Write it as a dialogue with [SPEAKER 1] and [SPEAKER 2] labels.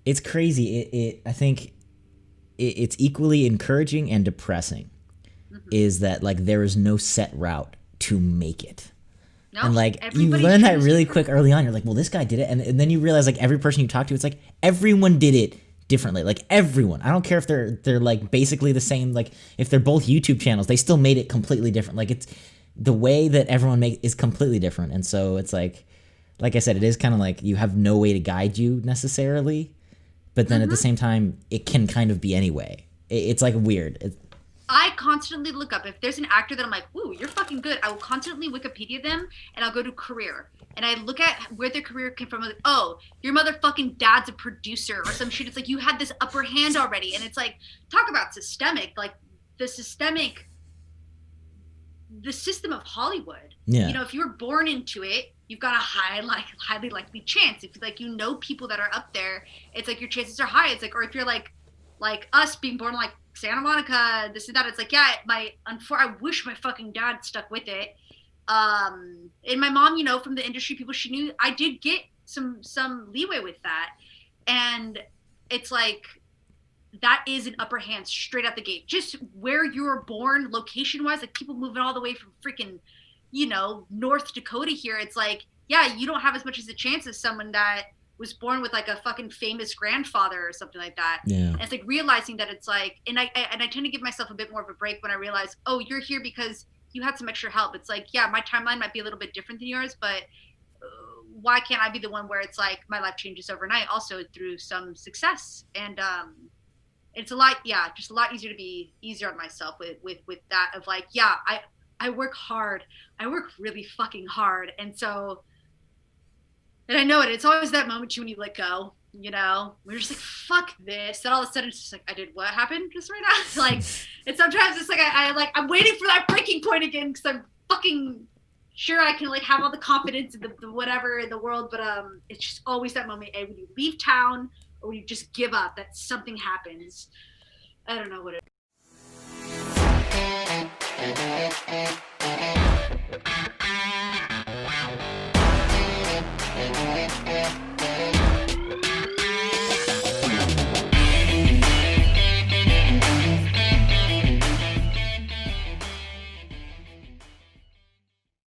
[SPEAKER 1] it's crazy. I think it's equally encouraging and depressing.
[SPEAKER 2] Hmm.
[SPEAKER 1] Is that like there is no set route to make it. And
[SPEAKER 2] No,
[SPEAKER 1] like you
[SPEAKER 2] everybody's
[SPEAKER 1] learn that
[SPEAKER 2] journey is
[SPEAKER 1] really
[SPEAKER 2] different.
[SPEAKER 1] quick early on. You're like, well, this guy did it, and then you realize like every person you talk to, it's like everyone did it differently. Like everyone, I don't care if they're like basically the same. Like if they're both YouTube channels, they still made it completely different. Like it's the way that everyone makes is completely different, and so it's like I said, it is kind of like you have no way to guide you necessarily, but then at the
[SPEAKER 2] Hmm.
[SPEAKER 1] same time, it can kind of be anyway. It's like weird.
[SPEAKER 2] I constantly look up if there's an actor that I'm like, ooh, you're fucking good. I will constantly Wikipedia them and I'll go to career and I look at where their career came from. I'm like, oh, your motherfucking dad's a producer or some shit. It's like you had this upper hand already, and it's like talk about systemic, like the systemic, the system of Hollywood. You
[SPEAKER 1] Yeah.
[SPEAKER 2] know, if you were born into it, you've got a highly likely chance. If like you know people that are up there, it's like your chances are high. It's like, or if you're like us being born like Santa Monica, this and that. It's like, yeah, I wish my fucking dad stuck with it. And my mom, you know, from the industry people, she knew I did get some leeway with that, and it's like that is an upper hand straight out the gate. Just where you were born, location wise, like people moving all the way from freaking, you know, North Dakota here. It's like, yeah, you don't have as much as a chance as someone that was born with like a fucking famous grandfather or something like that.
[SPEAKER 1] Yeah.
[SPEAKER 2] And it's like realizing that it's like, and I tend to give myself a bit more of a break when I realize, oh, you're here because you had some extra help. It's like, yeah, my timeline might be a little bit different than yours, but why can't I be the one where it's like my life changes overnight also through some success? And it's a lot, yeah, just a lot easier to be easier on myself with that of like, yeah, I work hard, I work really fucking hard, and so, and I know it, it's always that moment too when you let go, you know, we're just like, fuck this, then all of a sudden it's just like, I did what happened just right now. Like, and sometimes it's like I like I'm waiting for that breaking point again because I'm fucking sure I can like have all the confidence in the whatever in the world, but it's just always that moment, when you leave town or when you just give up, that something happens. I don't know what it